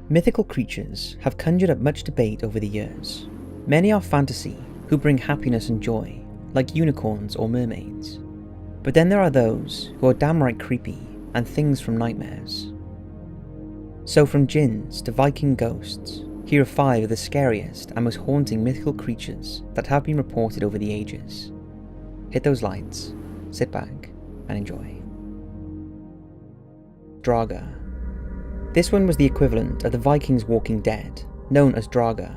Mythical creatures have conjured up much debate over the years. Many are fantasy, who bring happiness and joy, like unicorns or mermaids. But then there are those who are downright creepy and things from nightmares. So from jinns to Viking ghosts, here are 5 of the scariest and most haunting mythical creatures that have been reported over the ages. Hit those lights, sit back, and enjoy. Draugr. This one was the equivalent of the Vikings' Walking Dead, known as Draugr.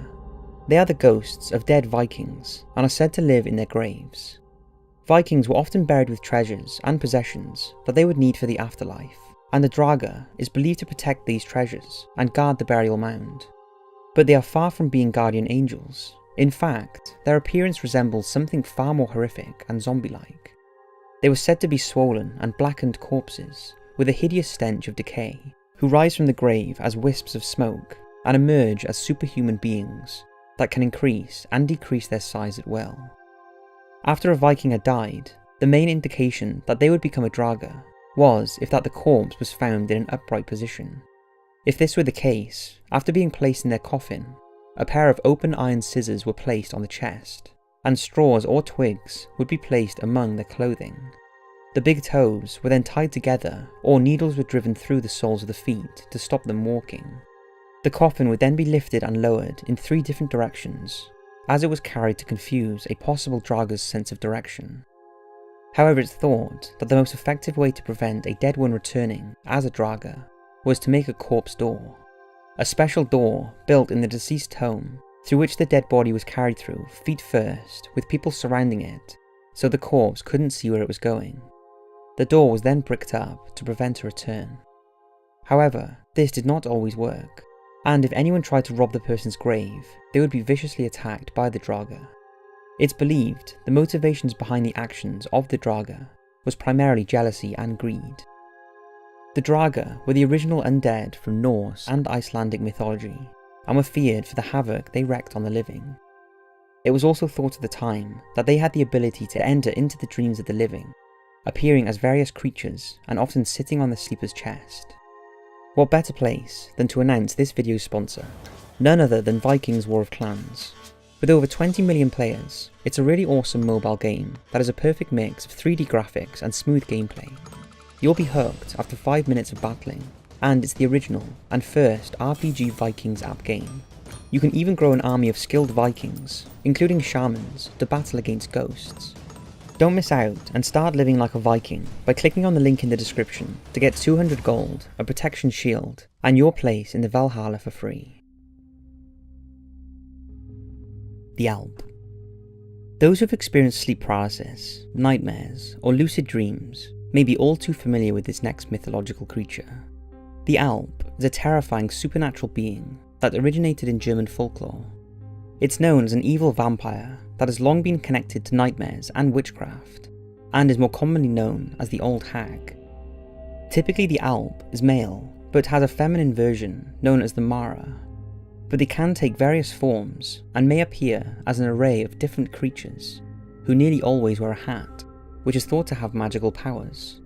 They are the ghosts of dead Vikings and are said to live in their graves. Vikings were often buried with treasures and possessions that they would need for the afterlife, and the Draugr is believed to protect these treasures and guard the burial mound. But they are far from being guardian angels. In fact, their appearance resembles something far more horrific and zombie-like. They were said to be swollen and blackened corpses, with a hideous stench of decay, who rise from the grave as wisps of smoke and emerge as superhuman beings that can increase and decrease their size at will. After a Viking had died, the main indication that they would become a Draugr was if that the corpse was found in an upright position. If this were the case, after being placed in their coffin, a pair of open iron scissors were placed on the chest, and straws or twigs would be placed among their clothing. The big toes were then tied together, or needles were driven through the soles of the feet to stop them walking. The coffin would then be lifted and lowered in 3 different directions, as it was carried to confuse a possible Draugr's sense of direction. However, it's thought that the most effective way to prevent a dead one returning as a Draugr was to make a corpse door, a special door built in the deceased home through which the dead body was carried through feet first, with people surrounding it so the corpse couldn't see where it was going. The door was then bricked up to prevent a return. However, this did not always work, and if anyone tried to rob the person's grave, they would be viciously attacked by the Draugr. It's believed the motivations behind the actions of the Draugr was primarily jealousy and greed. The Draugr were the original undead from Norse and Icelandic mythology, and were feared for the havoc they wreaked on the living. It was also thought at the time that they had the ability to enter into the dreams of the living, appearing as various creatures and often sitting on the sleeper's chest. What better place than to announce this video's sponsor, none other than Vikings War of Clans. With over 20 million players, it's a really awesome mobile game that is a perfect mix of 3D graphics and smooth gameplay. You'll be hooked after 5 minutes of battling, and it's the original and first RPG Vikings app game. You can even grow an army of skilled Vikings, including shamans, to battle against ghosts. Don't miss out and start living like a Viking by clicking on the link in the description to get 200 gold, a protection shield, and your place in the Valhalla for free. The Alp. Those who've experienced sleep paralysis, nightmares, or lucid dreams may be all too familiar with this next mythological creature. The Alp is a terrifying supernatural being that originated in German folklore. It's known as an evil vampire that has long been connected to nightmares and witchcraft, and is more commonly known as the Old Hag. Typically the Alp is male, but has a feminine version known as the Mara, but they can take various forms and may appear as an array of different creatures, who nearly always wear a hat, which is thought to have magical powers.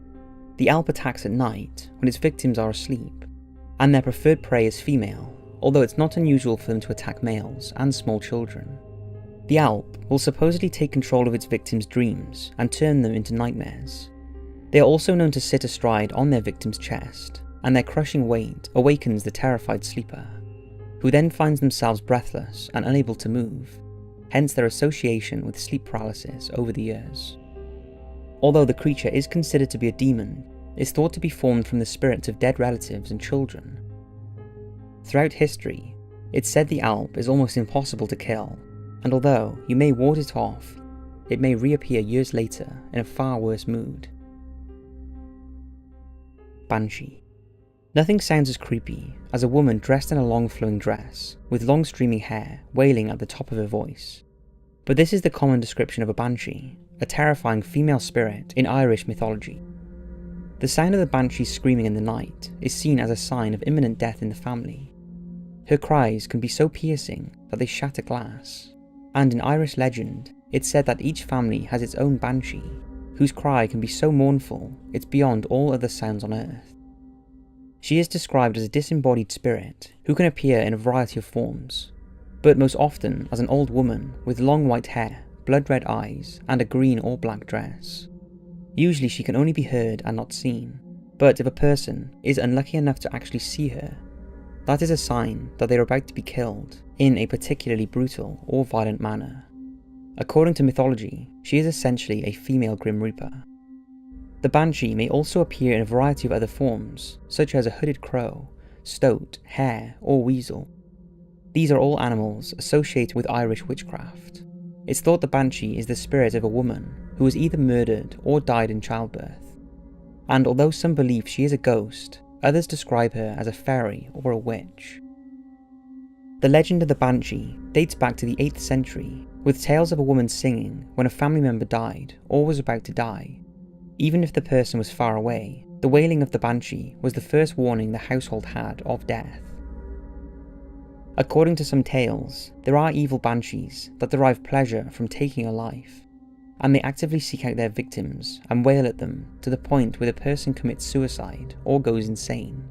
The Alp attacks at night when its victims are asleep, and their preferred prey is female, although it's not unusual for them to attack males and small children. The Alp will supposedly take control of its victims' dreams and turn them into nightmares. They are also known to sit astride on their victim's chest, and their crushing weight awakens the terrified sleeper, who then finds themselves breathless and unable to move, hence their association with sleep paralysis over the years. Although the creature is considered to be a demon, it's thought to be formed from the spirits of dead relatives and children. Throughout history, it's said the Alp is almost impossible to kill, and although you may ward it off, it may reappear years later in a far worse mood. Banshee. Nothing sounds as creepy as a woman dressed in a long flowing dress, with long streaming hair wailing at the top of her voice. But this is the common description of a banshee, a terrifying female spirit in Irish mythology. The sound of the banshee screaming in the night is seen as a sign of imminent death in the family. Her cries can be so piercing that they shatter glass, and in Irish legend, it's said that each family has its own banshee, whose cry can be so mournful it's beyond all other sounds on earth. She is described as a disembodied spirit who can appear in a variety of forms, but most often as an old woman with long white hair, blood-red eyes, and a green or black dress. Usually she can only be heard and not seen, but if a person is unlucky enough to actually see her, that is a sign that they are about to be killed in a particularly brutal or violent manner. According to mythology, she is essentially a female Grim Reaper. The Banshee may also appear in a variety of other forms, such as a hooded crow, stoat, hare, or weasel. These are all animals associated with Irish witchcraft. It's thought the Banshee is the spirit of a woman who was either murdered or died in childbirth. And although some believe she is a ghost, others describe her as a fairy or a witch. The legend of the Banshee dates back to the 8th century, with tales of a woman singing when a family member died or was about to die. Even if the person was far away, the wailing of the Banshee was the first warning the household had of death. According to some tales, there are evil banshees that derive pleasure from taking a life, and they actively seek out their victims and wail at them to the point where the person commits suicide or goes insane.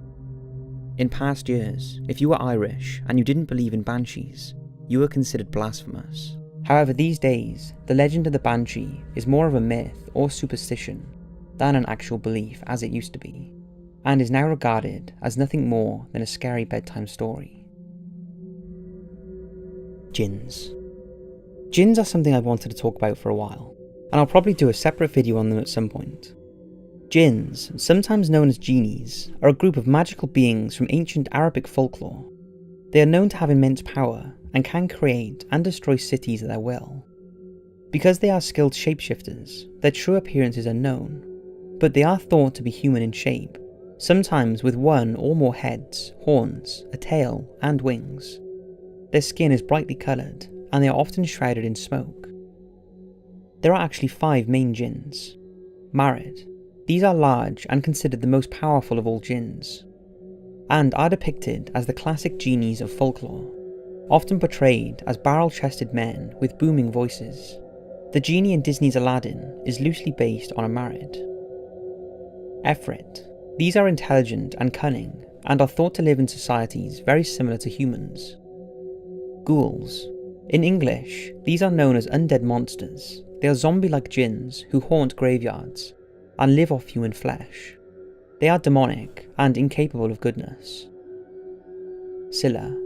In past years, if you were Irish and you didn't believe in banshees, you were considered blasphemous. However, these days, the legend of the Banshee is more of a myth or superstition than an actual belief as it used to be, and is now regarded as nothing more than a scary bedtime story. Jinns. Jinns are something I've wanted to talk about for a while, and I'll probably do a separate video on them at some point. Jinns, sometimes known as genies, are a group of magical beings from ancient Arabic folklore. They are known to have immense power and can create and destroy cities at their will. Because they are skilled shapeshifters, their true appearance is unknown, but they are thought to be human in shape, sometimes with one or more heads, horns, a tail, and wings. Their skin is brightly coloured, and they are often shrouded in smoke. There are actually 5 main jinns. Marid. These are large and considered the most powerful of all jinns, and are depicted as the classic genies of folklore, often portrayed as barrel-chested men with booming voices. The genie in Disney's Aladdin is loosely based on a Marid. Efrit. These are intelligent and cunning, and are thought to live in societies very similar to humans. Ghouls. In English, these are known as undead monsters. They are zombie-like jinns who haunt graveyards and live off human flesh. They are demonic and incapable of goodness. Scylla.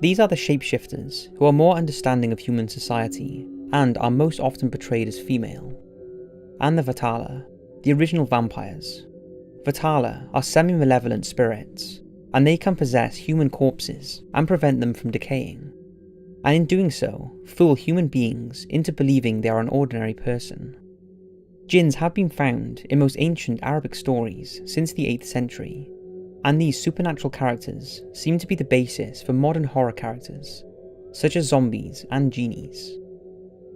These are the shapeshifters who are more understanding of human society and are most often portrayed as female. And the Vatala, the original vampires. Vatala are semi-malevolent spirits, and they can possess human corpses and prevent them from decaying, and in doing so, fool human beings into believing they are an ordinary person. Jinns have been found in most ancient Arabic stories since the 8th century, and these supernatural characters seem to be the basis for modern horror characters, such as zombies and genies.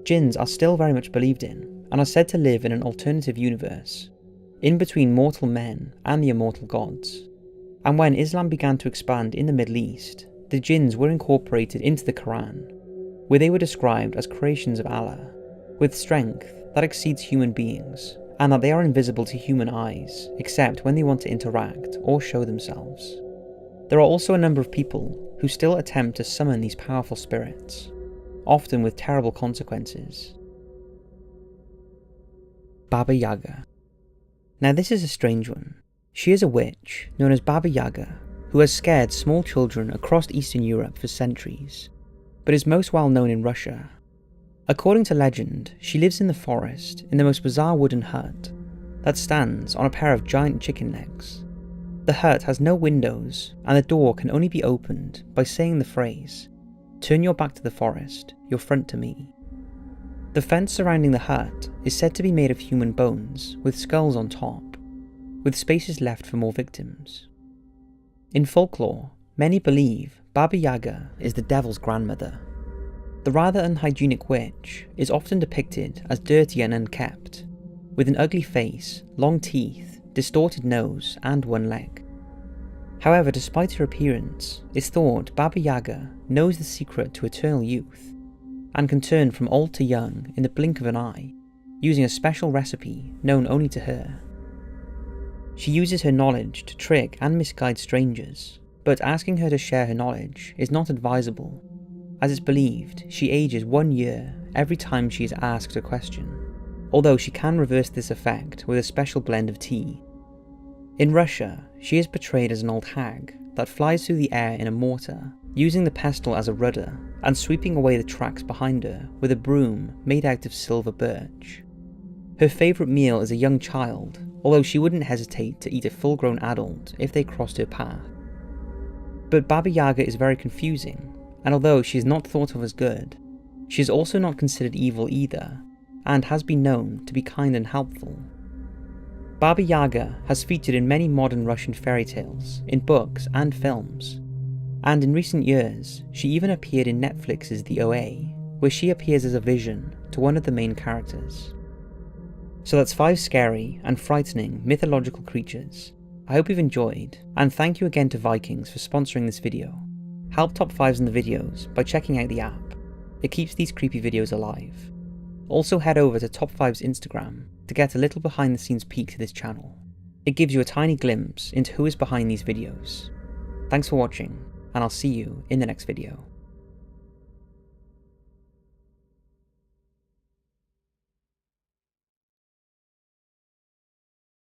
Jinns are still very much believed in, and are said to live in an alternative universe, in between mortal men and the immortal gods. And when Islam began to expand in the Middle East, the jinns were incorporated into the Quran, where they were described as creations of Allah, with strength that exceeds human beings, and that they are invisible to human eyes, except when they want to interact or show themselves. There are also a number of people who still attempt to summon these powerful spirits, often with terrible consequences. Baba Yaga. Now this is a strange one. She is a witch known as Baba Yaga, who has scared small children across Eastern Europe for centuries, but is most well known in Russia. According to legend, she lives in the forest in the most bizarre wooden hut that stands on a pair of giant chicken legs. The hut has no windows, and the door can only be opened by saying the phrase, "Turn your back to the forest, your front to me." The fence surrounding the hut is said to be made of human bones with skulls on top, with spaces left for more victims. In folklore, many believe Baba Yaga is the devil's grandmother. The rather unhygienic witch is often depicted as dirty and unkempt, with an ugly face, long teeth, distorted nose, and one leg. However, despite her appearance, it's thought Baba Yaga knows the secret to eternal youth, and can turn from old to young in the blink of an eye, using a special recipe known only to her. She uses her knowledge to trick and misguide strangers, but asking her to share her knowledge is not advisable, as it's believed she ages 1 year every time she is asked a question, although she can reverse this effect with a special blend of tea. In Russia, she is portrayed as an old hag that flies through the air in a mortar, using the pestle as a rudder and sweeping away the tracks behind her with a broom made out of silver birch. Her favourite meal is a young child, although she wouldn't hesitate to eat a full-grown adult if they crossed her path. But Baba Yaga is very confusing, and although she is not thought of as good, she is also not considered evil either, and has been known to be kind and helpful. Baba Yaga has featured in many modern Russian fairy tales, in books and films, and in recent years she even appeared in Netflix's The OA, where she appears as a vision to one of the main characters. So that's 5 scary and frightening mythological creatures. I hope you've enjoyed, and thank you again to Vikings for sponsoring this video. Help Top 5s in the videos by checking out the app. It keeps these creepy videos alive. Also head over to Top 5's Instagram to get a little behind the scenes peek to this channel. It gives you a tiny glimpse into who is behind these videos. Thanks for watching, and I'll see you in the next video.